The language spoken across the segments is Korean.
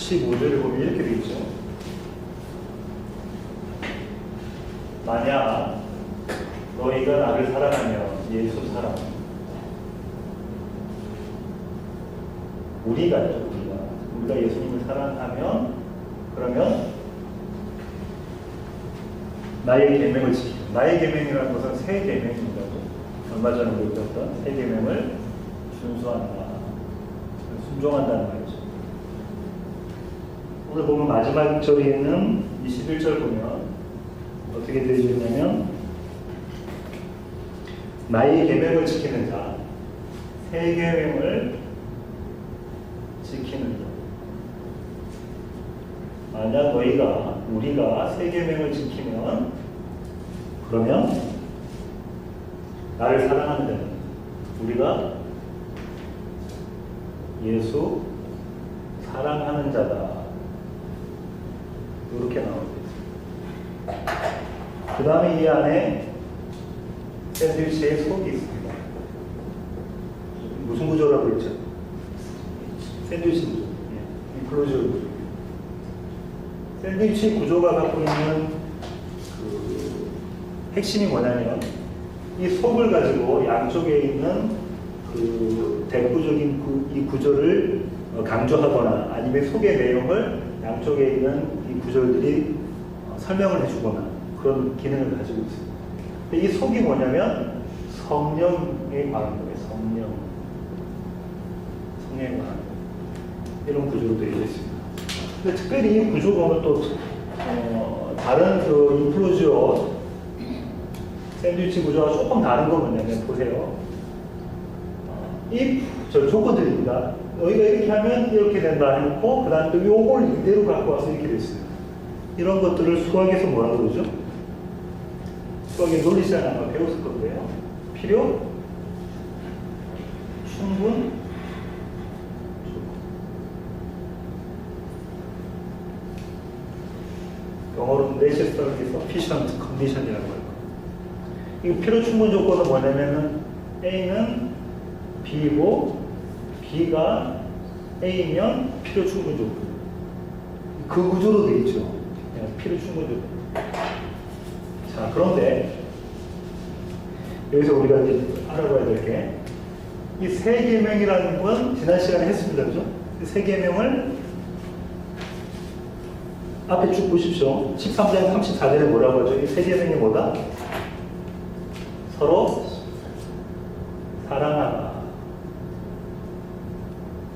15절에 보면 이렇게 되어 있죠. 만약 너희가 나를 사랑하면 예수 사랑. 우리가요, 우리가 예수님을 사랑하면 그러면 나의 계명을 지키고, 나의 계명이라는 것은 새 계명입니다. 얼마 전에 배웠던 새 계명을 준수한다, 순종한다는 말이죠. 오늘 보면 마지막 절에 있는 21절 보면 어떻게 되어 있냐면 나의 계명을 지키는 자, 새 계명을 지키는 자. 만약 우리가 새 계명을 지키면 그러면 나를 사랑하는 자는 우리가 예수 사랑하는 자다. 이렇게 나옵니다. 그 다음에 이 안에 샌드위치의 속이 있습니다. 무슨 구조라고 했죠? 샌드위치 구조. 인클로저 구조. 샌드위치 구조가 갖고 있는 그 핵심이 뭐냐면 이 속을 가지고 양쪽에 있는 그 대구적인 이 구조를 강조하거나 아니면 속의 내용을 양쪽에 있는 이 구절들이 설명을 해주거나 그런 기능을 가지고 있습니다. 근데 이 속이 뭐냐면 성령에 관한 거예요. 성령에 관한 거. 이런 구조로 되어 있습니다. 근데 특별히 이 구조가 또 다른 그 인클로저 샌드위치 구조와 조금 다른 건 뭐냐면 보세요. 저 조건들입니다. 너희가 이렇게 하면 이렇게 된다 해놓고 그 다음에 요걸 이대로 갖고 와서 이렇게 됐어요. 이런 것들을 수학에서 뭐라고 그러죠? 수학의 논리 시간에 아마 배웠을 건데요. 필요, 충분, 영어로는 necessary sufficient condition이라고 해요. 이 필요 충분 조건은 뭐냐면은 A는 B고 B가 A면 필요 충분 조건. 그 구조로 되어 있죠. 필요 충분 조건. 자, 그런데 여기서 우리가 이제 알아봐야 될 게 이 세 계명이라는 건 지난 시간에 했습니다. 그죠? 세 계명을 앞에 쭉 보십시오. 13장 34절에 뭐라고 하죠? 이 세 계명이 뭐다? 서로 사랑하라.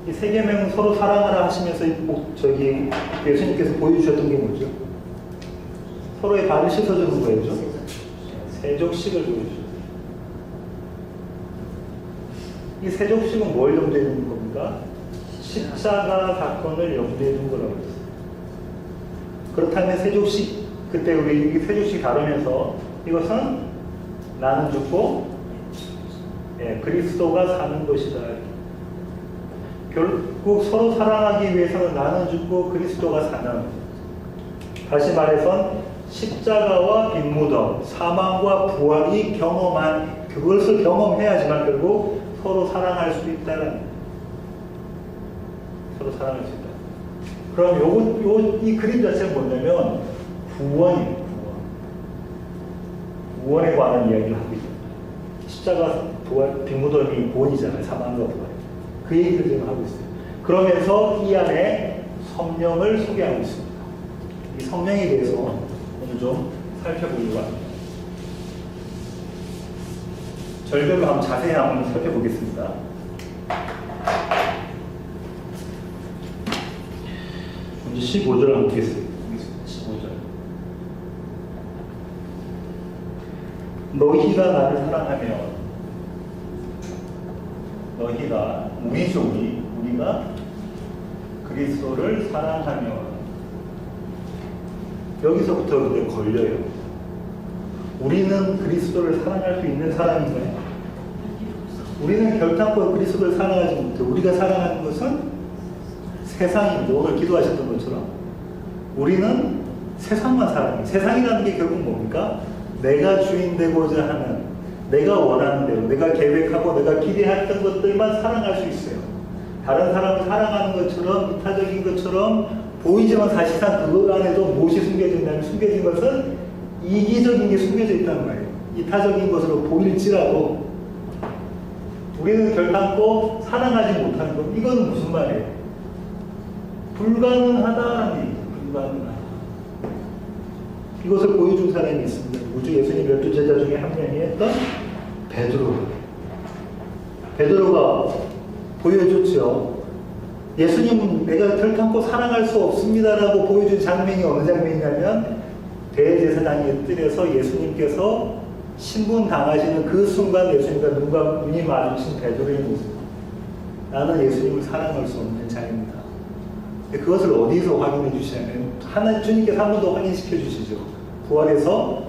이 세 계명은 서로 사랑하라 하시면서 저기 예수님께서 보여주셨던 게 뭐죠? 서로의 발을 씻어주는 거였죠? 세족식을 보여주셨어요. 이 세족식은 뭘 염두에 두는 겁니까? 십자가 사건을 염두에 둔 거라고 했어요. 그렇다면 세족식, 그때 우리 세족식 다루면서 이것은 나는 죽고 그리스도가 사는 것이다. 결국 서로 사랑하기 위해서는 나는 죽고 그리스도가 사는, 다시 말해서 십자가와 빈무덤, 사망과 부활이 경험한 그것을 경험해야지만 결국 서로 사랑할 수 있다는, 서로 사랑할 수 있다. 그럼 이 그림 자체는 뭐냐면 구원이에요. 구원에 관한 이야기를 하고 있습니다. 십자가, 부활, 빈무덤이 구원이잖아요. 사망과 부활. 그 얘기를 지금 하고 있어요. 그러면서 이 안에 성령을 소개하고 있습니다. 이 성령에 대해서 오늘 좀 살펴보려고 합니다. 절별로 한번 자세히 한번 살펴보겠습니다. 먼저 15절을 한번 보겠습니다. 15절. 너희가 나를 사랑하면, 너희가, 우리가 그리스도를 사랑하면, 여기서부터 근데 걸려요. 우리는 그리스도를 사랑할 수 있는 사람인가요? 우리는 결단코 그리스도를 사랑하지 못해. 우리가 사랑하는 것은 세상입니다. 오늘 기도하셨던 것처럼 우리는 세상만 사랑해요. 세상이라는 게 결국 뭡니까? 내가 주인 되고자 하는, 내가 원하는 대로, 내가 계획하고 내가 기대했던 것들만 사랑할 수 있어요. 다른 사람을 사랑하는 것처럼, 이타적인 것처럼 보이지만 사실상 그 안에도 무엇이 숨겨져 있냐면 숨겨진 것은 이기적인 게 숨겨져 있단 말이에요. 이타적인 것으로 보일지라도 우리는 결단코 사랑하지 못하는 것. 이건 무슨 말이에요? 불가능하다는 얘기죠. 불가능하다. 이것을 보여준 사람이 있습니다. 우주 예수님 12제자 중에 한 명이 했던 베드로. 베드로가 보여줬죠. 예수님은 내가 결단코 사랑할 수 없습니다라고 보여준 장면이 어느 장면이냐면 대제사장의 뜰에서 예수님께서 신분 당하시는 그 순간 예수님과 눈이 마주친 베드로의 모습. 나는 예수님을 사랑할 수 없는 자입니다. 그것을 어디서 확인해 주시냐면 하나님 주님께서 한 번 더 확인시켜 주시죠. 부활해서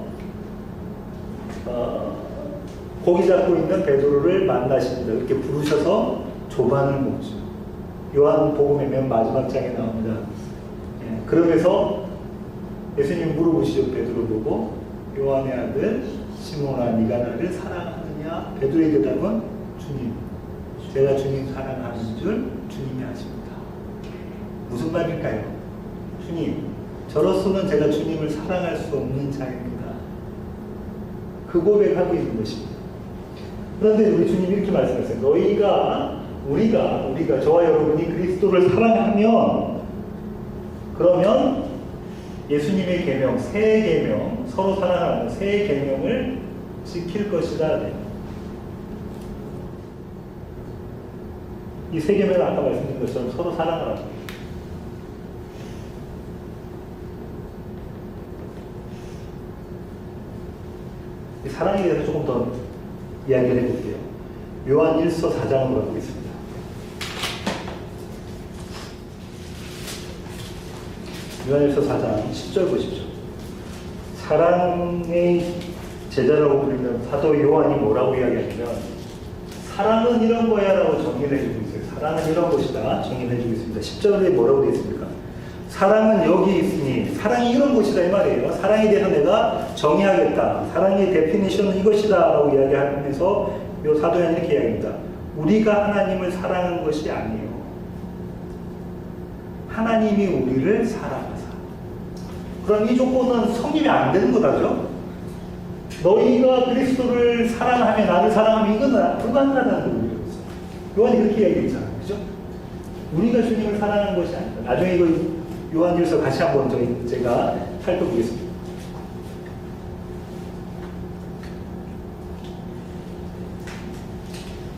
고기 잡고 있는 베드로를 만나십니다. 이렇게 부르셔서 조반을 먹죠. 요한복음에 맨 마지막 장에 나옵니다. 예, 그러면서 예수님 물어보시죠. 베드로 보고 요한의 아들 시몬아 네가 나를 사랑하느냐? 베드로의 대답은 주님, 제가 주님 사랑하는 줄 주님이 아십니다. 무슨 말일까요? 주님, 저로서는 제가 주님을 사랑할 수 없는 자입니다. 그 고백하고 있는 것입니다. 그런데 우리 주님이 이렇게 말씀하셨어요. 우리가 저와 여러분이 그리스도를 사랑하면 그러면 예수님의 계명, 새 계명, 서로 사랑하는 새 계명을 지킬 것이다. 이 새 계명은 아까 말씀드린 것처럼 서로 사랑하라. 이 사랑에 대해서 조금 더 이야기를 해볼게요. 요한 1서 4장으로 가고 있습니다. 요한 1서 4장 10절 보십시오. 사랑의 제자라고 부르는 사도 요한이 뭐라고 이야기하냐면 사랑은 이런 거야 라고 정의를 해주고 있어요. 사랑은 이런 것이다 정의를 해주고 있습니다. 10절에 뭐라고 되어 있습니까? 사랑은 여기 있으니 사랑이 이런 것이다 이 말이에요. 사랑에 대해서 내가 정의하겠다. 사랑의 데피니션은 이것이다 라고 이야기하면서 이 사도 요한이 이렇게 이야기합니다. 우리가 하나님을 사랑한 것이 아니에요. 하나님이 우리를 사랑하사. 그럼 이 조건은 성립이 안 되는 거다죠. 너희가 그리스도를 사랑하면 나를 사랑하면 이건 불가능하다는 거예요. 요한이 그렇게 이야기했잖아요. 그죠? 우리가 주님을 사랑한 것이 아니다. 나중에 이거 요한일서 같이 한번 제가 살펴보겠습니다.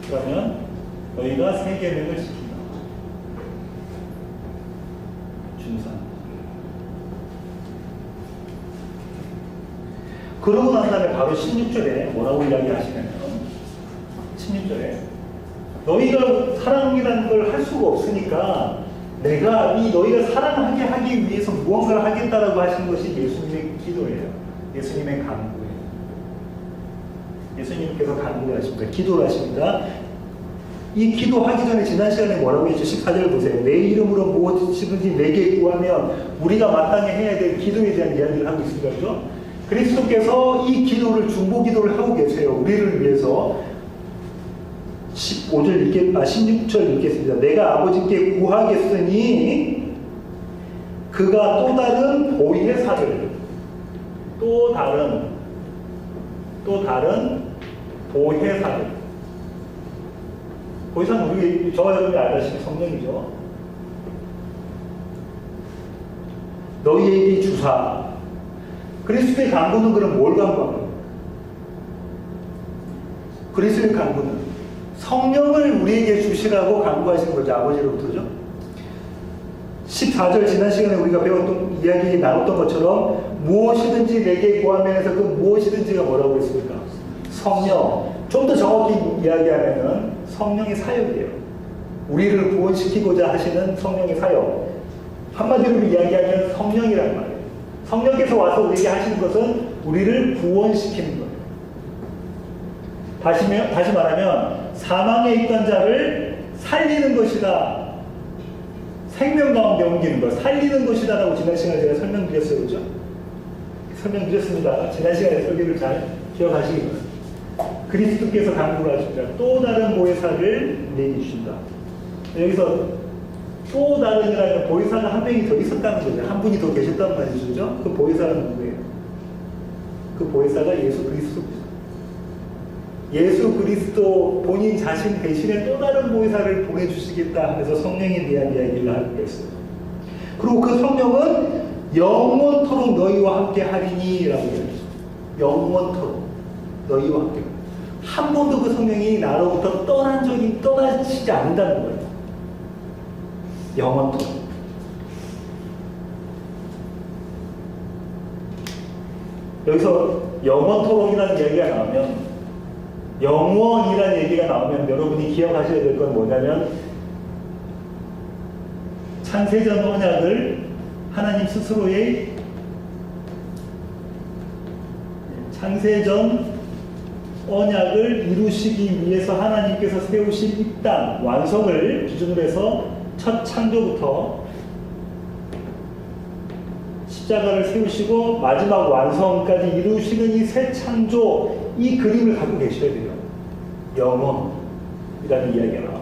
그러면 너희가 새 계명을 지킨다. 준수한다. 그러고 난 다음에 바로 16절에 뭐라고 이야기하시냐면 16절에 너희가 사랑이라는 걸 할 수가 없으니까 내가 너희가 사랑하게 하기 위해서 무언가를 하겠다라고 하시는 것이 예수님의 기도예요. 예수님의 간구예요. 예수님께서 간구를 하십니다. 기도를 하십니다. 이 기도하기 전에 지난 시간에 뭐라고 했죠? 14절 보세요. 내 이름으로 무엇이든지 내게 구하면 우리가 마땅히 해야 될 기도에 대한 이야기를 하고 있습니다. 그렇죠? 그리스도께서 이 기도를 중보 기도를 하고 계세요. 우리를 위해서 16절 읽겠습니다. 내가 아버지께 구하겠으니 그가 또 다른 보혜사를 또 다른 보혜사는 우리 저와 여러분이 알다시피 성령이죠. 너희에게 주사. 그리스도의 간구는 그럼 뭘 간구하는? 그리스도의 간구는 성령을 우리에게 주시라고 간구하시는 거죠. 아버지로부터죠. 14절 지난 시간에 우리가 배웠던 이야기 나눴던 것처럼 무엇이든지 내게 구하면서 그 무엇이든지가 뭐라고 했습니까? 성령. 좀 더 정확히 이야기하면은 성령의 사역이에요. 우리를 구원시키고자 하시는 성령의 사역. 한마디로 이야기하면 성령이란 말이에요. 성령께서 와서 우리에게 하시는 것은 우리를 구원시키는 거예요. 다시 말하면 사망에 있던 자를 살리는 것이다. 생명 가운데 옮기는 것, 살리는 것이다 라고 지난 시간에 제가 설명드렸어요. 그죠? 설명드렸습니다. 지난 시간에 설교를 잘 기억하시기 바랍니다. 그리스도께서 간구를 하십니다. 또 다른 보혜사를 내게 주신다. 여기서 또 다른이라면 보혜사가 한 명이 더 있었다는 거죠. 한 분이 더 계셨단 말이죠. 그 보혜사는 누구예요? 그 보혜사가 예수 그리스도입니다. 예수 그리스도 본인 자신 대신에 또 다른 보혜사를 보내주시겠다 하면서 성령에 대한 이야기를 하고 있어요. 그리고 그 성령은 영원토록 너희와 함께 하리니 라고 이야기했어요. 영원토록 너희와 함께. 한 번도 그 성령이 나로부터 떠나시지 않는다는 거예요. 영원토록. 여기서 영원토록이라는 얘기가 나오면, 영원이라는 얘기가 나오면 여러분이 기억하셔야 될 건 뭐냐면, 창세전 언약을 하나님 스스로의 창세전 언약을 이루시기 위해서 하나님께서 세우신 이 땅 완성을 기준으로 해서 첫 창조부터 십자가를 세우시고 마지막 완성까지 이루시는 이 새 창조, 이 그림을 갖고 계셔야 돼요. 영원이라는 이야기가 나옵니다.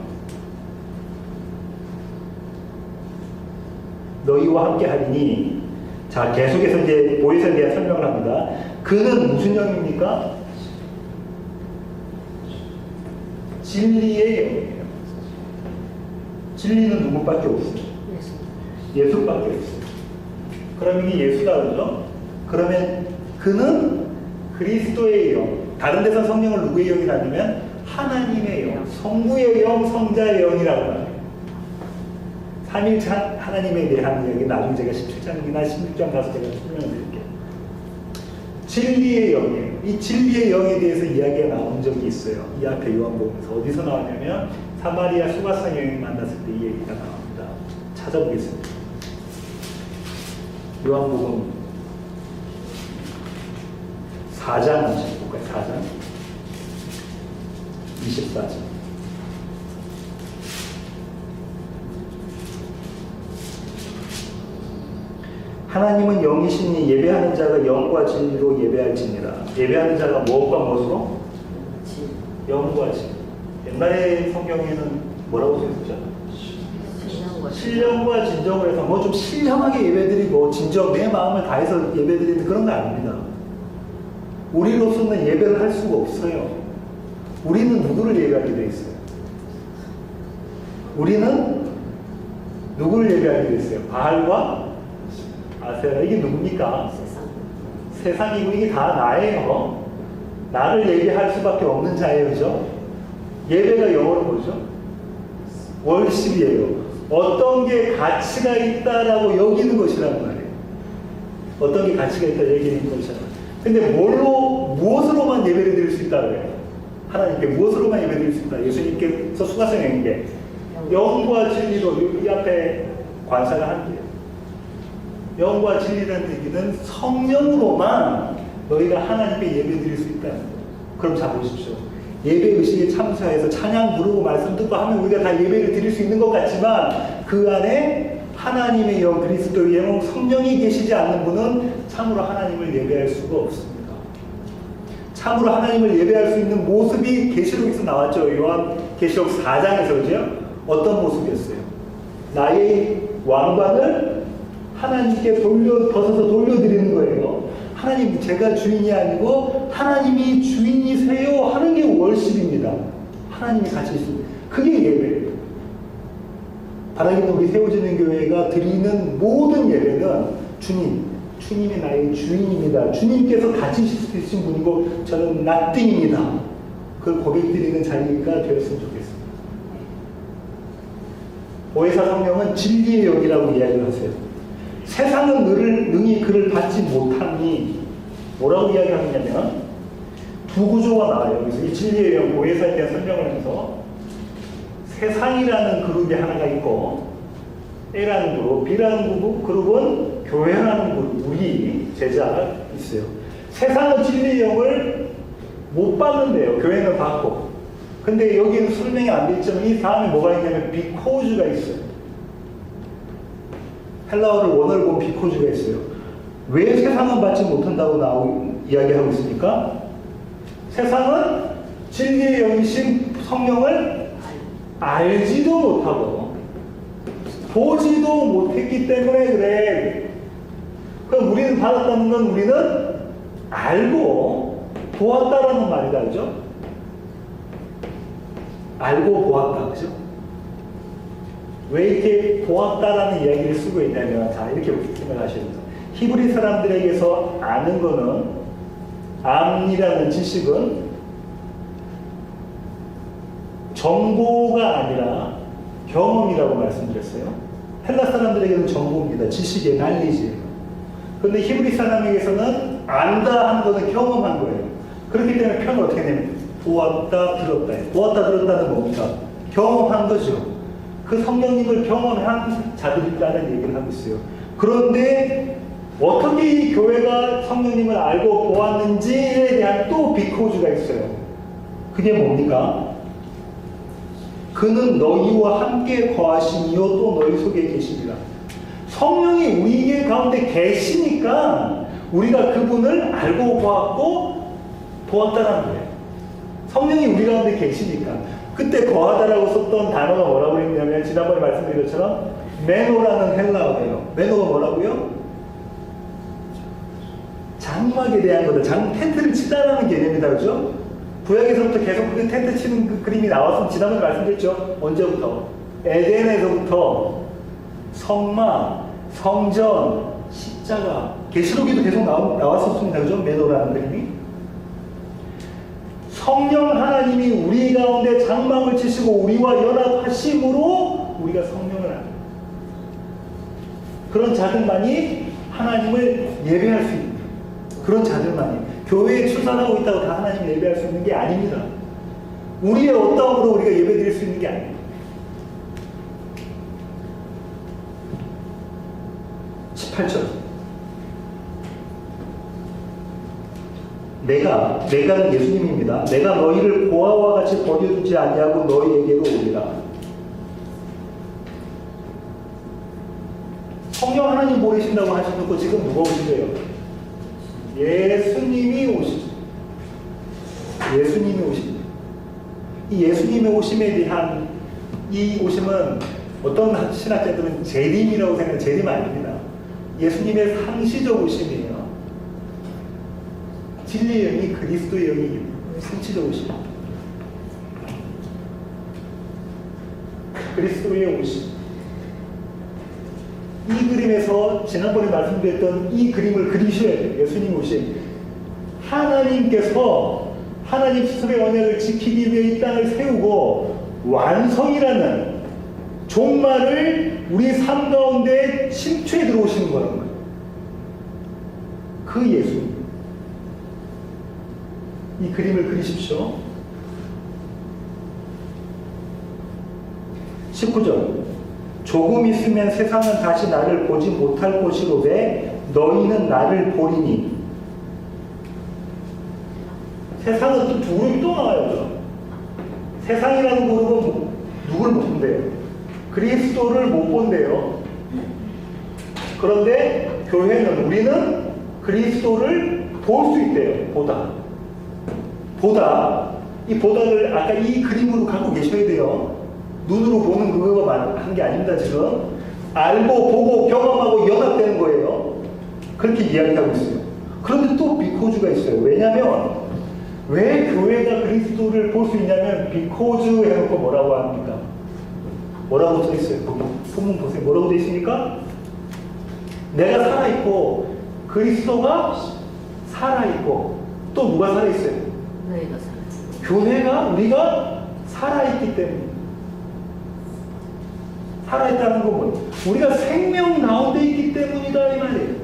너희와 함께 하리니, 자, 계속해서 이제 보혜사에 대한 설명을 합니다. 그는 무슨 영입니까? 진리의 영이에요. 진리는 누구밖에 없어요? 예수밖에 없어요. 그럼 이게 예수다 그러죠? 그러면 그는 그리스도의 영, 다른 데서 성령을 누구의 영이 나누면 하나님의 영, 성부의 영, 성자의 영이라고 합니다. 삼일차 하나님에 대한 이야기 나중에 제가 17장이나 16장 가서 제가 설명을 드릴게요. 진리의 영이에요. 이 진리의 영에 대해서 이야기가 나온 적이 있어요. 이 앞에 요한복음에서 어디서 나왔냐면 사마리아 수가성 여인을 만났을 때 이 얘기가 나옵니다. 찾아보겠습니다. 요한복음 4장 한번 볼까요? 4장 24절. 하나님은 영이시니 예배하는 자가 영과 진리로 예배할지니라. 예배하는 자가 무엇과 무엇으로? 영과 진리. 옛날에 성경에는 뭐라고 써있었죠? 신령과 진정을 해서 뭐 좀 신령하게 예배드리고 진정 내 마음을 다해서 예배드리는 그런 거 아닙니다. 우리로서는 예배를 할 수가 없어요. 우리는 누구를 예배하게 돼 있어요? 우리는 누구를 예배하게 돼 있어요? 바알과 아세라. 이게 누굽니까? 세상이고 이게 다 나예요. 나를 예배할 수밖에 없는 자예요. 그죠? 예배가 영어로 뭐죠? 월십이에요. 어떤 게 가치가 있다라고 여기는 것이란 말이에요. 어떤 게 가치가 있다 여기는 것이란 말이에요. 근데 무엇으로만 예배를 드릴 수 있다고 해요? 하나님께 무엇으로만 예배 드릴 수 있다? 예수님께서 수가성 영인데 영과 진리로 이 앞에 관사가 한게요. 영과 진리라는 얘기는 성령으로만 너희가 하나님께 예배 드릴 수 있다는 거예요. 그럼 자 보십시오. 예배 의식에 참여해서 찬양 부르고 말씀 듣고 하면 우리가 다 예배를 드릴 수 있는 것 같지만 그 안에 하나님의 영, 그리스도의 영, 성령이 계시지 않는 분은 참으로 하나님을 예배할 수가 없습니다. 참으로 하나님을 예배할 수 있는 모습이 계시록에서 나왔죠. 요한 계시록 4장에서 그죠? 어떤 모습이었어요? 나의 왕관을 하나님께 벗어서 돌려드리는 거예요. 하나님, 제가 주인이 아니고 하나님이 주인이세요 하는 게 월십입니다. 하나님이 같이 있습니다. 그게 예배예요. 바라기는 우리 세워지는 교회가 드리는 모든 예배는 주님이 나의 주인입니다. 주님께서 같이 있으신 분이고 저는 낫띵입니다. 그걸 고백드리는 자리가 되었으면 좋겠습니다. 보혜사 성령은 진리의 영이라고 이야기를 하세요. 세상은 능히 그를 받지 못하니 뭐라고 이야기하느냐면 두 구조가 나와요. 그래서 이 진리의 영, 보혜사에 대한 설명을 하면서 세상이라는 그룹이 하나가 있고 A라는 그룹, B라는 그룹은 교회라는 그룹, 우리 제자가 있어요. 세상은 진리의 영을 못 받는데요. 교회는 받고. 근데 여기는 설명이 안 돼 있지만 이 다음에 뭐가 있냐면 비코즈가 있어요. 헬라어를 원어를 보면 비코즈가 있어요. 왜 세상은 받지 못한다고 이야기하고 있습니까? 세상은 진리의 영이신 성령을 알지도 못하고 보지도 못했기 때문에 그래. 그럼 우리는 받았다는 건 우리는 알고 보았다라는 말이다. 그죠? 알고 보았다. 그죠? 왜 이렇게 보았다라는 이야기를 쓰고 있냐면, 자, 이렇게 생각하셔야 됩니다. 히브리 사람들에게서 아는 거는, 암이라는 지식은 정보가 아니라 경험이라고 말씀드렸어요. 헬라 사람들에게는 정보입니다. 지식의 난리지예요. 그런데 히브리 사람에게서는 안다 하는 것은 경험한 거예요. 그렇기 때문에 표현을 어떻게 내면 보았다, 들었다. 보았다, 들었다는 뭡니까? 경험한 거죠. 그 성령님을 경험한 자들이라는 얘기를 하고 있어요. 그런데 어떻게 이 교회가 성령님을 알고 보았는지에 대한 또 비코즈가 있어요. 그게 뭡니까? 그는 너희와 함께 거하시니요 또 너희 속에 계시리라. 성령이 우리 가운데 계시니까 우리가 그분을 알고 보았다는 거예요. 성령이 우리 가운데 계시니까. 그때 거하다라고 썼던 단어가 뭐라고 했냐면, 지난번에 말씀드린 것처럼 메노라는 헬라어예요. 메노가 뭐라고요? 장막에 대한 거다. 텐트를 치다라는 개념이다. 그죠? 구약에서부터 계속 그 텐트 치는 그 그림이 나왔으면 지난번에 말씀드렸죠. 언제부터? 에덴에서부터 성막, 성전, 십자가, 계시록에도 계속 나왔었습니다. 그죠? 메노라는 그림이. 성령 하나님이 우리 가운데 장막을 치시고 우리와 연합하심으로 우리가 성령을 합니다. 그런 자들만이 하나님을 예배할 수 있는, 그런 자들만이. 교회에 출산하고 있다고 다 하나님을 예배할 수 있는 게 아닙니다. 우리의 어떠함으로 우리가 예배 드릴 수 있는 게 아닙니다. 18절. 내가 예수님입니다. 내가 너희를 고아와 같이 버려두지 아니하고 너희에게로 오리라. 성령 하나님 보내신다고 하셔놓고 지금 누가 오신대요? 예수님이 오시죠. 예수님이 오십니다. 이 예수님의 오심에 대한 이 오심은 어떤 신학자들은 재림이라고 생각하는, 재림 아닙니다. 예수님의 상시적 오심이에요. 진리의 영이 그리스도의 영이 상시적 오심. 그리스도의 오심. 이 그림에서 지난번에 말씀드렸던 이 그림을 그리셔야 돼요. 예수님 오심. 하나님께서 하나님 스스로의 언약을 지키기 위해 이 땅을 세우고 완성이라는 종말을 우리 삶 가운데 침투해 들어오시는 거라는 거예요. 그 예수님. 이 그림을 그리십시오. 19절. 조금 있으면 세상은 다시 나를 보지 못할 것이로되 너희는 나를 보리니. 세상은 또 두 그룹이 또 나와요. 세상이라는 그룹은 누굴 못 본대요? 그리스도를 못 본대요. 그런데 교회는, 우리는 그리스도를 볼 수 있대요. 보다. 이 보다를 아까 이 그림으로 갖고 계셔야 돼요. 눈으로 보는 그거만 한 게 아닙니다. 지금 알고 보고 경험하고 연합되는 거예요. 그렇게 이야기하고 있어요. 그런데 또 비코즈가 있어요. 왜냐하면 왜 교회가 그리스도를 볼 수 있냐면, 비코즈 해놓고 뭐라고 합니까? 뭐라고 써 있어요? 본문 보세요. 뭐라고 돼 있습니까? 내가 살아있고 그리스도가 살아있고 또 누가 살아있어요? 너희가 살아있어. 교회가, 우리가 살아있기 때문에. 살아있다는 건 뭐예요? 우리가 생명 가운데 있기 때문이다 이 말이에요.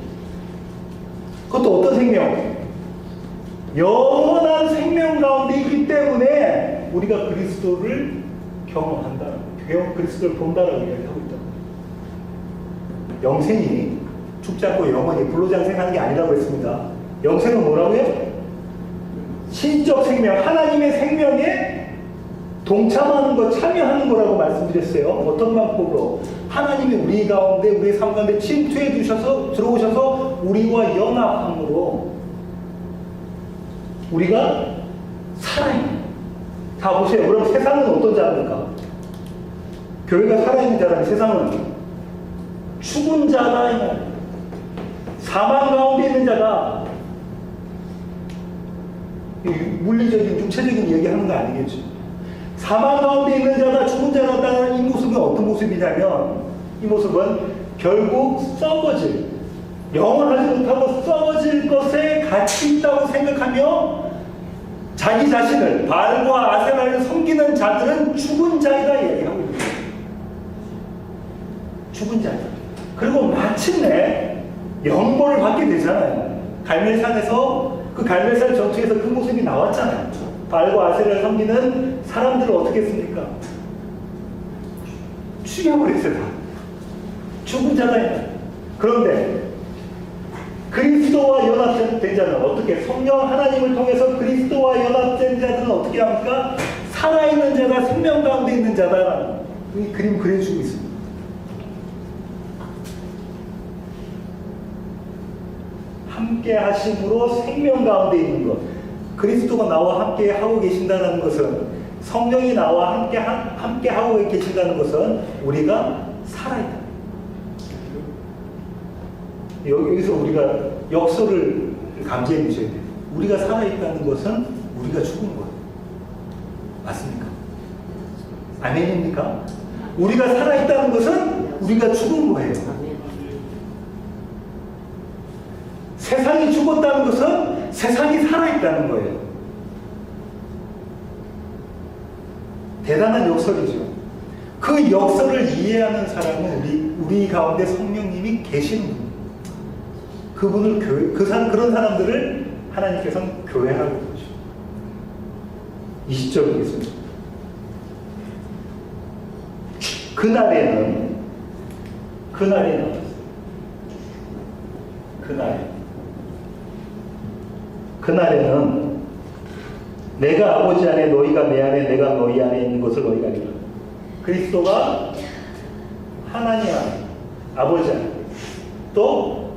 그것도 어떤 생명? 영원한 생명 가운데 있기 때문에 우리가 그리스도를 경험한다. 그리스도를 본다라고 이야기하고 있다. 영생이 죽지 않고 영원히 불로장생하는 게 아니라고 했습니다. 영생은 뭐라고요? 신적 생명, 하나님의 생명에 동참하는 것, 참여하는 거라고 말씀드렸어요. 어떤 방법으로? 하나님이 우리 가운데, 우리 삶 가운데 침투해 주셔서, 들어오셔서 우리와 연합함으로 우리가 살아있는. 자, 보세요. 그럼 세상은 어떤 자입니까? 교회가 살아있는 자라면 세상은 죽은 자다 이 말이에요. 사망 가운데 있는 자다. 물리적인 육체적인 얘기하는 거 아니겠죠. 사망 가운데 있는 자다, 죽은 자다. 이 모습은 어떤 모습이냐면 이 모습은 결국 썩어질, 영원하지 못하고 썩어질 것에 가치 있다고 생각하며 자기 자신을 바알과 아세라를 섬기는 자들은 죽은 자이다 얘기하고 있는 거예요. 죽은 자이다. 그리고 마침내 영벌을 받게 되잖아요. 갈멜산에서 그 갈멜산 전투에서 그 모습이 나왔잖아요. 바알과 아세라를 섬기는 사람들을 어떻게 했습니까? 죽여버렸어요. 죽은 자다. 그런데 그리스도와 연합된 자는 어떻게, 성령 하나님을 통해서 그리스도와 연합된 자들은 어떻게 합니까? 살아있는 자가 생명 가운데 있는 자다라는 이 그림 그려주고 있습니다. 함께 하심으로 생명 가운데 있는 것, 그리스도가 나와 함께 하고 계신다는 것은, 성령이 나와 함께 하고 계신다는 것은 우리가 살아있다. 여기서 우리가 역설을 감지해 주셔야 돼요. 우리가 살아있다는 것은 우리가 죽은 거예요. 맞습니까? 아멘입니까? 우리가 살아있다는 것은 우리가 죽은 거예요. 세상이 죽었다는 것은 세상이 살아있다는 거예요. 대단한 역설이죠. 그 역설을 이해하는 사람은 우리 가운데 성령님이 계시는 분입니다. 그분을 그런 사람들을 하나님께서는 교회라고 부르죠. 20절 보겠습니다. 그날에는 내가 아버지 안에 너희가 내 안에 내가 너희 안에 있는 것을 너희가 알리라. 그리스도가 하나님 안에, 아버지 안에, 또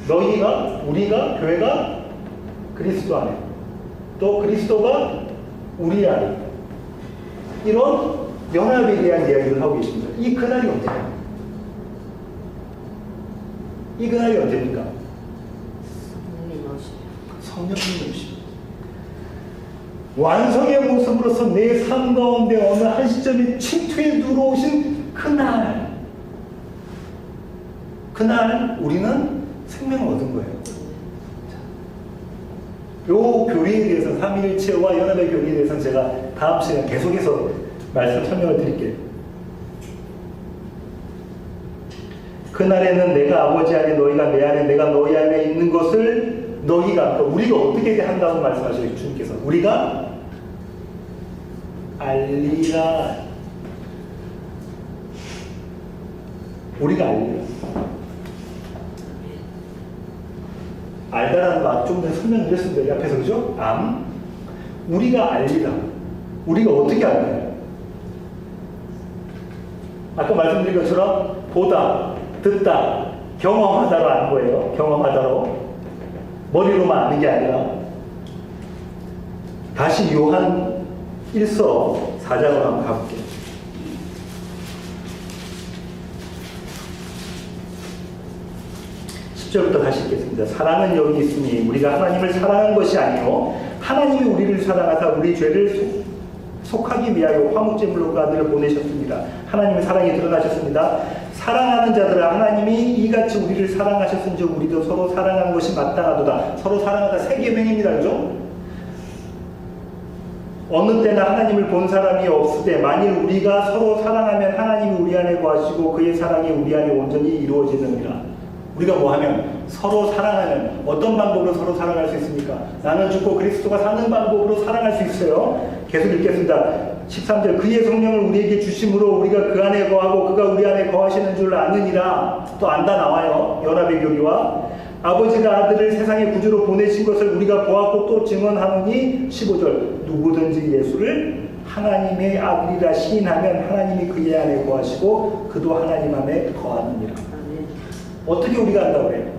너희가, 우리가, 교회가 그리스도 안에, 또 그리스도가 우리 안에, 이런 연합에 대한 이야기를 하고 계십니다. 이 그날이 언제냐? 이 그날이 언제입니까? 성령님 오십니다. 완성의 모습으로서 내 삶 가운데 어느 한 시점에 침투에 들어오신 그날 우리는 생명을 얻은 거예요. 요 교리에 대해서, 삼위일체와 연합의 교리에 대해서는 제가 다음 시간에 계속해서 설명을 드릴게요. 그날에는 내가 아버지 안에 너희가 내 안에 내가 너희 안에 있는 것을 너희가, 그러니까 우리가 어떻게 한다고 말씀하셔요, 주님께서. 우리가 알리라. 우리가 알리라. 알다라는 말 좀 전에 설명드렸습니다. 이 앞에서, 그죠? 우리가 알리라. 우리가 어떻게 알까요? 아까 말씀드린 것처럼 보다, 듣다, 경험하다로 아는 거예요. 경험하다로. 머리로만 아는 게 아니라. 다시 요한 1서 4장으로 한번 가볼게요. 부터 다시 읽겠습니다. 사랑은 여기 있으니 우리가 하나님을 사랑한 것이 아니요 하나님이 우리를 사랑하사 우리 죄를 속하기 위하여 화목제물로 그 아들을 보내셨습니다. 하나님의 사랑이 드러나셨습니다. 사랑하는 자들아, 하나님이 이같이 우리를 사랑하셨은즉 우리도 서로 사랑하는 것이 마땅하도다. 서로 사랑하다 세 계명입니다. 그죠? 어느 때나 하나님을 본 사람이 없으되 만일 우리가 서로 사랑하면 하나님이 우리 안에 거하시고 그의 사랑이 우리 안에 온전히 이루어지느니라. 우리가 뭐하면, 서로 사랑하면 어떤 방법으로 서로 사랑할 수 있습니까? 나는 죽고 그리스도가 사는 방법으로 사랑할 수 있어요. 계속 읽겠습니다. 13절 그의 성령을 우리에게 주심으로 우리가 그 안에 거하고 그가 우리 안에 거하시는 줄 아느니라. 또 안다 나와요. 연합의 교리와 아버지가 아들을 세상의 구주로 보내신 것을 우리가 보았고 또 증언하노니 15절 누구든지 예수를 하나님의 아들이라 시인하면 하나님이 그의 안에 거하시고 그도 하나님 안에 거하느니라. 어떻게 우리가 안다고 그래요?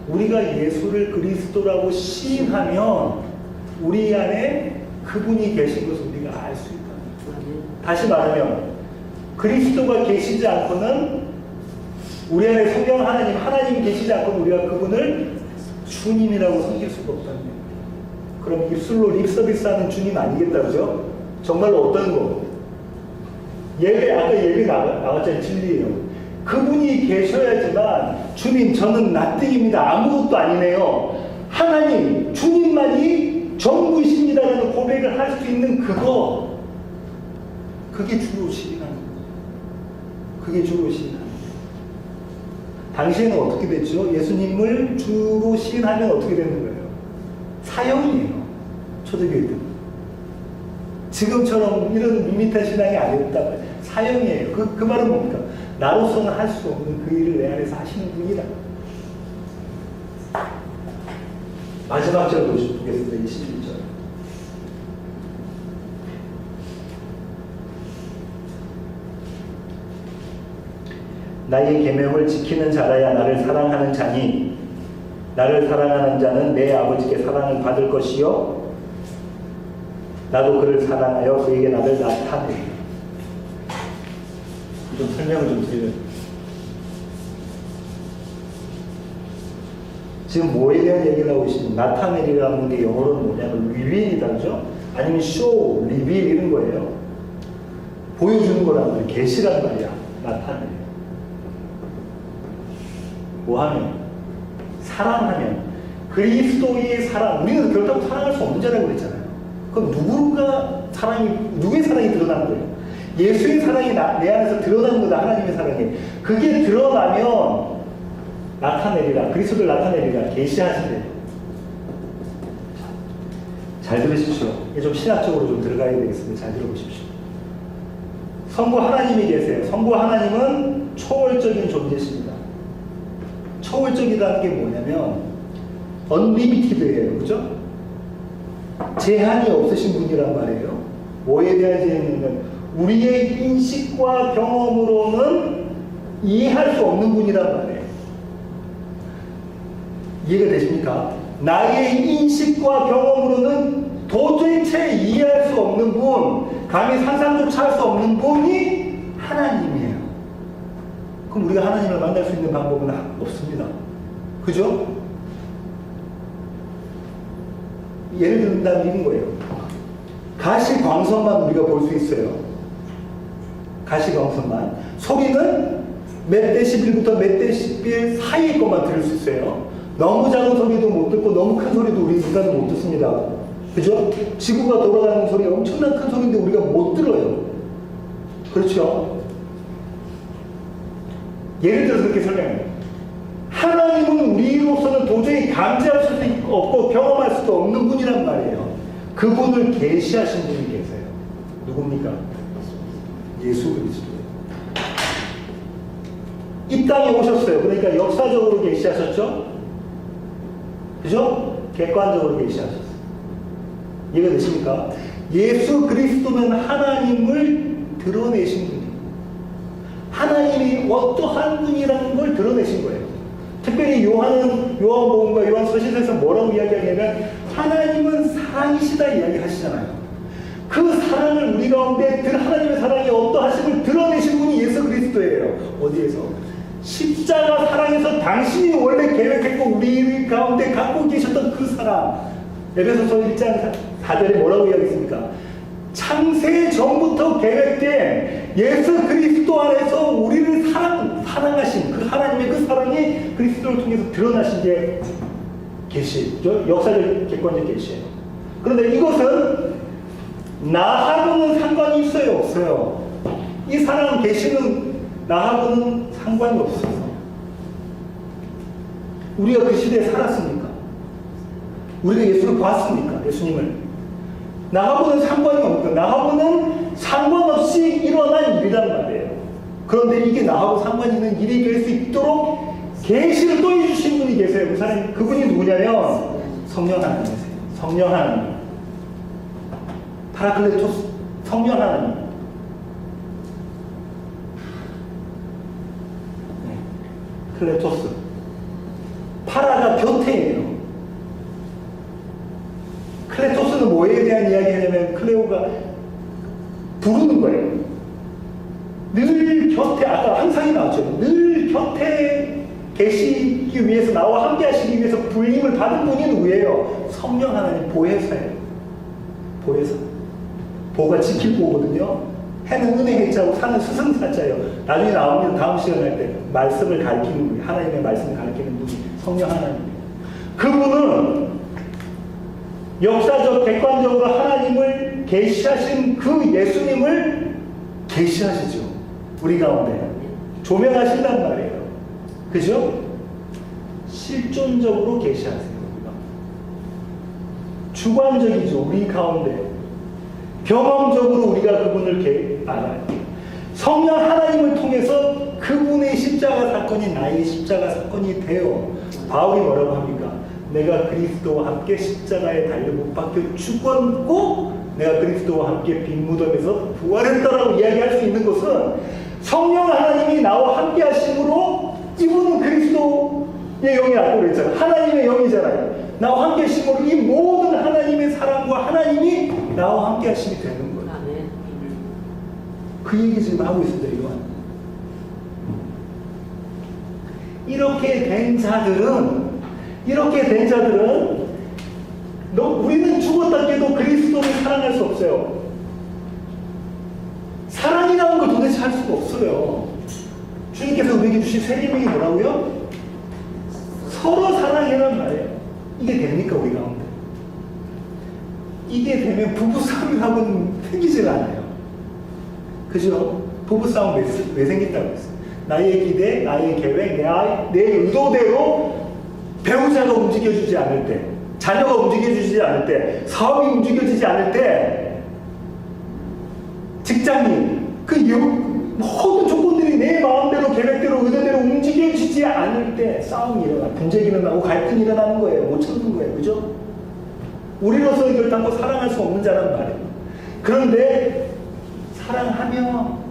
우리가 예수를 그리스도라고 시인하면 우리 안에 그분이 계신 것을 우리가 알 수 있다. 다시 말하면 그리스도가 계시지 않고는 우리 안에 성령 하나님이 계시지 않고는 우리가 그분을 주님이라고 섬길 수가 없다는 거예요. 그럼 입술로 립서비스하는 주님 아니겠다, 그죠? 정말로 어떤 거? 아까 예배 나왔잖아요. 진리예요. 그분이 계셔야지만 주님 저는 나띵입니다. 아무것도 아니네요. 하나님 주님만이 전부이십니다라는 고백을 할 수 있는 그게 주로 시인하는 거예요. 그게 주로 시인하는 거예요. 당시에는 어떻게 됐죠? 예수님을 주로 시인하면 어떻게 되는 거예요? 사형이에요. 초대교회 때. 지금처럼 이런 밋밋한 신앙이 아니었다. 사형이에요. 그 말은 뭡니까? 나로서는 할 수 없는 그 일을 내 안에서 하시는 분이다. 마지막 절 보겠습니다. 21절. 나의 계명을 지키는 자라야 나를 사랑하는 자니 나를 사랑하는 자는 내 아버지께 사랑을 받을 것이요 나도 그를 사랑하여 그에게 나를 나타내리라. 좀 설명을 좀 드려요. 지금 뭐에 대한 얘기를 하고 있습니다. 나타내리라는 게 영어로는 뭐냐면 리빌이다, 그죠? 아니면 쇼, 리빌 이런 거예요. 보여주는 거란 말이야. 계시란 말이야. 나타내려. 뭐하면? 사랑하면. 그리스도의 사랑. 우리는 그렇다고 사랑할 수 없는 자라고 그랬잖아요. 그럼 누구의 사랑이 드러나는 거예요? 예수의 사랑이 내 안에서 드러나는 거다. 하나님의 사랑이. 그게 드러나면 나타내리라. 그리스도를 나타내리라. 계시하신대요. 잘 들으십시오. 이게 좀 신학적으로 좀 들어가야 되겠습니다. 잘 들어보십시오. 성부 하나님이 계세요. 성부 하나님은 초월적인 존재십니다. 초월적이라는 게 뭐냐면 unlimited예요. 그죠? 제한이 없으신 분이란 말이에요. 뭐에 대한 제한이냐면 우리의 인식과 경험으로는 이해할 수 없는 분이란 말이에요. 이해가 되십니까? 나의 인식과 경험으로는 도대체 이해할 수 없는 분, 감히 상상조차 할 수 없는 분이 하나님이에요. 그럼 우리가 하나님을 만날 수 있는 방법은 없습니다. 그죠? 예를 든다면 이런 거예요. 가시광선만 우리가 볼 수 있어요. 가시광선만. 소리는 몇 데시벨부터 몇 데시벨 사이의 것만 들을 수 있어요. 너무 작은 소리도 못 듣고 너무 큰 소리도 우리 인간은 못 듣습니다. 그죠? 지구가 돌아가는 소리 엄청난 큰 소리인데 우리가 못 들어요. 그렇죠? 예를 들어서 그렇게 설명해요. 하나님은 우리로서는 도저히 감지할 수도 없고 경험할 수도 없는 분이란 말이에요. 그분을 계시하신 분이 계세요. 누굽니까? 예수 그리스도예요. 이 땅에 오셨어요. 그러니까 역사적으로 계시하셨죠? 그죠? 객관적으로 계시하셨어요. 이해가 되십니까? 예수 그리스도는 하나님을 드러내신 분이에요. 하나님이 어떠한 분이라는 걸 드러내신 거예요. 특별히 요한복음과 요한 서신에서 뭐라고 이야기하냐면 하나님은 사랑이시다 이야기하시잖아요. 그 사랑을 우리 가운데 하나님의 사랑이 어떠하심을 드러내신 분이 예수 그리스도예요. 어디에서? 십자가 사랑에서 당신이 원래 계획했고 우리 가운데 갖고 계셨던 그 사랑. 에베소서 1장 4절에 뭐라고 이야기했습니까? 창세 전부터 계획된 예수 그리스도 안에서 우리를 사랑하신 그 하나님의 그 사랑이 그리스도를 통해서 드러나신 게 계시죠. 역사적 객관적 계시예요. 그런데 이것은 나하고는 상관이 있어요, 없어요? 이 사랑 계시는 나하고는 상관이 없어요. 우리가 그 시대에 살았습니까? 우리가 예수를 봤습니까? 예수님을. 나하고는 상관이 없고 나하고는 상관없이 일어난 일이란 말이에요. 그런데 이게 나하고 상관이 있는 일이 될 수 있도록 계시를 또 해주신 분이 계세요. 그 사람이, 그분이 누구냐면 성령 하나님이세요. 성령 하나님. 파라클레토스, 성령 하나님. 네. 클레토스. 파라가 곁에예요. 클레토스는 뭐에 대한 이야기냐면 클레오가 부르는 거예요. 늘 늘 곁에, 아까 항상이 나왔죠. 늘 곁에 계시기 위해서, 나와 함께 하시기 위해서 부임을 받은 분이 누구예요? 성령 하나님 보혜사예요. 보혜사. 보가 지킬 보거든요. 해는 은혜 해자고 산은 스승사자예요. 나중에 나오면 다음 시간에 할 때 말씀을 가르치는 분이, 하나님의 말씀을 가르치는 분이 성령 하나님이에요. 그분은 역사적 객관적으로 하나님을 계시하신 그 예수님을 계시하시죠. 우리 가운데 조명하신단 말이에요. 그죠? 실존적으로 계시하세요. 주관적이죠. 우리 가운데 경험적으로 우리가 그분을 알아요. 성령 하나님을 통해서 그분의 십자가 사건이 나의 십자가 사건이 돼요. 바울이 뭐라고 합니까? 내가 그리스도와 함께 십자가에 달려 못 박혀 죽었고 내가 그리스도와 함께 빈 무덤에서 부활했다라고 이야기할 수 있는 것은 성령 하나님이 나와 함께 하심으로 이분은 그리스도의 영이라고 그랬잖아요. 하나님의 영이잖아요. 나와 함께 하심으로 이 모든 하나님의 사랑과 하나님이 나와 함께 하심이 되는 거예요. 그 얘기 지금 하고 있습니다. 이렇게 된 자들은 우리는 죽었다 깨도 그리스도를 사랑할 수 없어요. 사랑이라는 걸 도대체 할 수가 없어요. 주님께서 우리에게 주신 세 계명이 뭐라고요? 서로 사랑해란 말이에요. 이게 됩니까 우리 가운데? 이게 되면 부부싸움하고는 생기질 않아요. 그죠? 부부싸움 왜 생긴다고 했어요? 나의 기대, 나의 계획, 내 의도대로 배우자가 움직여주지 않을 때, 자녀가 움직여주지 않을 때, 사업이 움직여지지 않을 때, 직장인, 모든 조건들이 내 마음대로, 계획대로, 의도대로 움직여지지 않을 때 싸움이 일어나, 분쟁이 일어나고 갈등이 일어나는 거예요. 못 참는 거예요. 그죠? 우리로서 결단코 사랑할 수 없는 자란 말이에요. 그런데 사랑하며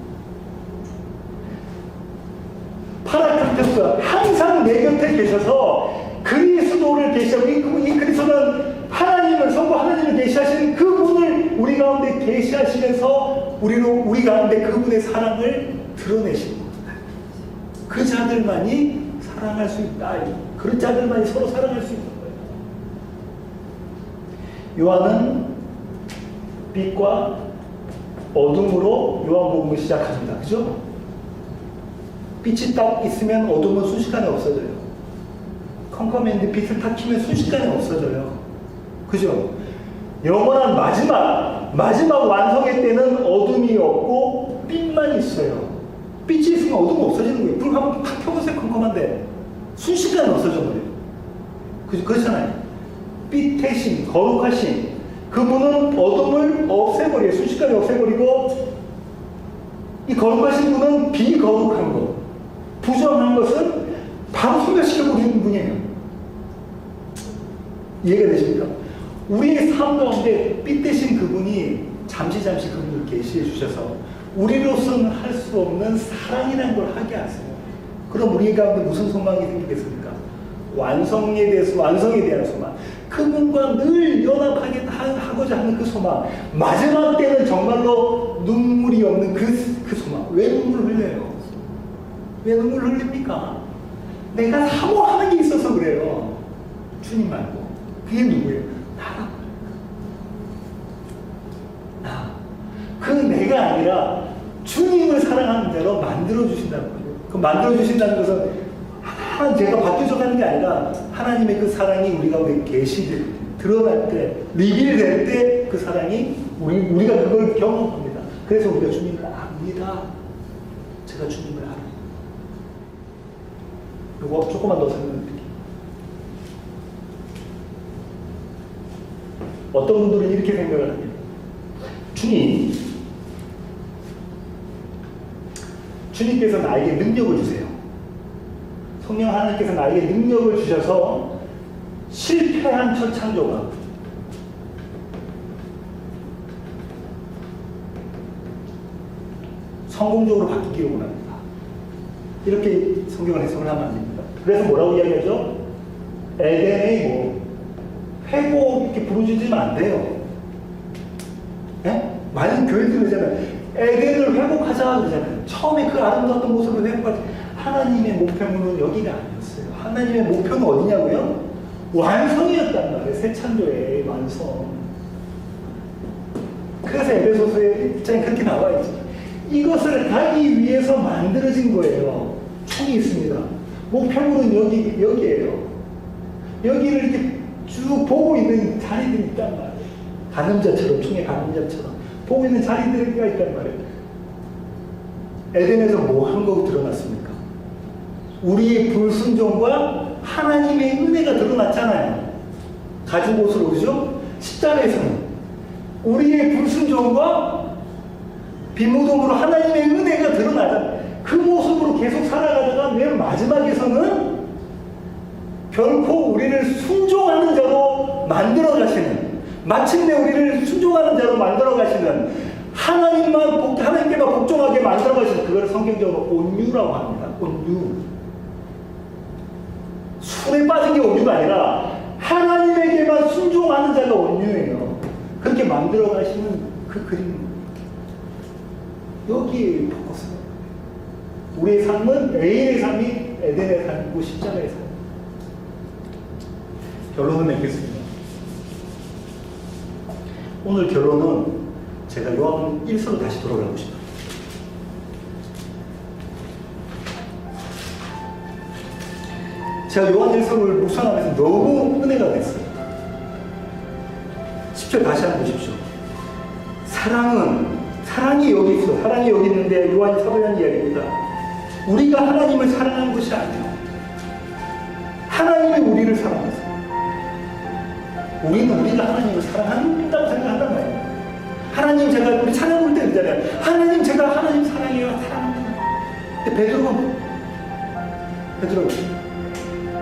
파라크리토스가 항상 내 곁에 계셔서 그리스도를 계시하고 이 그리스도는 하나님을 성부 하나님을 계시하시는 그분을 우리 가운데 계시하시면서 우리 가운데 그분의 사랑을 드러내시는 겁니다. 그 자들만이 사랑할 수 있다. 그런 자들만이 서로 사랑할 수 있는 거예요. 요한은 빛과 어둠으로 요한복음을 시작합니다. 그죠? 빛이 딱 있으면 어둠은 순식간에 없어져요. 컴컴했는데 빛을 딱 켜면 순식간에 없어져요. 그죠? 영원한 마지막 완성의 때는 어둠이 없고 빛만 있어요. 빛이 있으면 어둠은 없어지는 거예요. 불 한번 탁 켜보세요. 컴컴한데 순식간에 없어져 버려요. 그죠? 그렇잖아요. 빛 대신 거룩하신 그분은 어둠을 없애버려요. 순식간에 없애버리고 이 거룩하신 분은 비거룩한 것, 부정한 것은 바로 소멸시켜버리는 분이에요. 이해가 되십니까? 우리의 삶 가운데 빛 대신 그분이 잠시 그분을 계시해 주셔서 우리로서는 할 수 없는 사랑이라는 걸 하게 하세요. 그럼 우리 가운데 무슨 소망이 생기겠습니까? 완성에 대한 소망. 그분과 늘 연합하고자 하는 그 소망. 마지막 때는 정말로 눈물이 없는 그 소망. 왜 눈물 흘려요? 왜 눈물 흘립니까? 내가 사모하는 게 있어서 그래요. 주님 말고. 그게 누구예요? 나가. 나. 그 내가 아니라 주님을 사랑하는 대로 만들어주신다는 거예요. 그 만들어주신다는 것은 제가 바뀌어져가는 게 아니라 하나님의 그 사랑이 우리 가운데 드러날 때, 리빌될 때 그 사랑이 우리가 그걸 경험합니다. 그래서 우리가 주님을 압니다. 제가 주님을 압니다. 이거 조금만 더 설명드릴게요. 어떤 분들은 이렇게 생각을 합니다. 주님께서 나에게 능력을 주세요. 성령 하나님께서 나에게 능력을 주셔서 실패한 첫 창조가 성공적으로 바뀌기를 원합니다. 이렇게 성경을 해석을 하면 안 됩니다. 그래서 뭐라고 이야기하죠? 에덴의 회복 이렇게 부르짖으면 안 돼요. 예? 많은 교회들이 그러잖아요. 에덴을 회복하자 찾아가 그러잖아요. 처음에 그 아름다웠던 모습을 회복하지. 하나님의 목표는 여기가 아니었어요. 하나님의 목표는 어디냐고요? 완성이었단 말이에요. 새 창조의 완성. 그래서 에베소서에 1장에 그렇게 나와 있죠. 이것을 하기 위해서 만들어진 거예요. 총이 있습니다. 목표물은 여기에요. 여기를 이렇게 쭉 보고 있는 자리들이 있단 말이에요. 가늠자처럼, 총의 가늠자처럼 보고 있는 자리들이 있단 말이에요. 에덴에서 뭐 한 거 드러났습니까? 우리의 불순종과 하나님의 은혜가 드러났잖아요. 가죽 옷으로 그죠? 십자가에서는 우리의 불순종과 비무동으로 하나님의 은혜가 드러나잖아요. 그 모습으로 계속 살아가다가 맨 마지막에서는 결코 우리를 순종하는 자로 만들어 가시는, 마침내 우리를 순종하는 자로 만들어 가시는, 하나님께만 복종하게 만들어 가시는, 그걸 성경적으로 온유라고 합니다. 온유. 술에 빠진 게 온유가 아니라 하나님에게만 순종하는 자가 온유예요. 그렇게 만들어 가시는 그 그림. 여기에 포커스가. 우리의 삶은 A의 삶이 에덴의 삶이고 십자가의 삶. 결론을 맺겠습니다. 오늘 결론은 제가 요한 1서로 다시 돌아가고 싶어요. 제가 요한 1서를 묵상하면서 너무 은혜가 됐어요. 10절 다시 한번 보십시오. 사랑이 여기 있어. 사랑이 여기 있는데 요한이 사도한 이야기입니다. 우리가 하나님을 사랑하는 것이 아니에요. 하나님이 우리를 사랑하세요. 우리는 우리가 하나님을 사랑한다고 생각한단 말이에요. 하나님, 제가 우리 찬양 볼 때 그러잖아요. 하나님, 제가 하나님 사랑해요. 사랑합니다. 근데 베드로가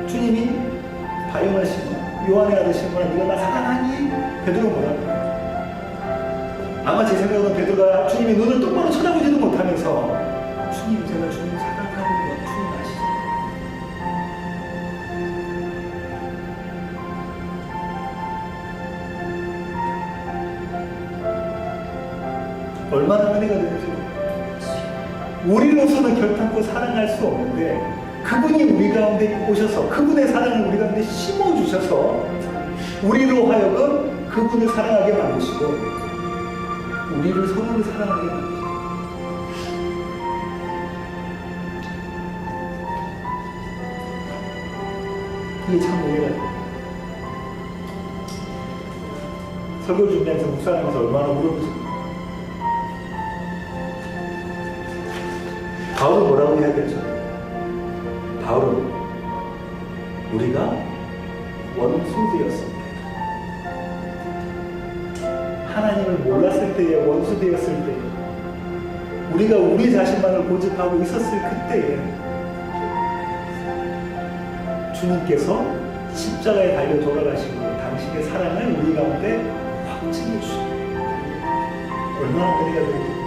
주님이 바요나시고 요한의 아들 시모나 네가 나 사랑하니? 베드로가 뭐랄까? 아마 제 생각으로는 베드로가 주님의 눈을 똑바로 쳐다보지도 못하면서 주님, 제가 주님 사랑하는 거 주님 아시죠? 얼마나 은혜가 되는지. 우리로서는 결단코 사랑할 수 없는데 그분이 우리 가운데 오셔서 그분의 사랑을 우리 가운데 심어주셔서 우리로 하여금 그분을 사랑하게 만드시고 우리를 서로를 사랑하게 만드시고. 이게 참 은혜가 돼요. 설교 준비하면서 묵상하면서 얼마나 어려운지. 바울은 뭐라고 해야겠죠? 바울은 우리가 원수되었을 때, 하나님을 몰랐을 때에 원수되었을 때, 우리가 우리 자신만을 고집하고 있었을 그때에 주님께서 십자가에 달려 돌아가시고 당신의 사랑을 우리 가운데 확증해 주시고 얼마나 은혜가 되는지.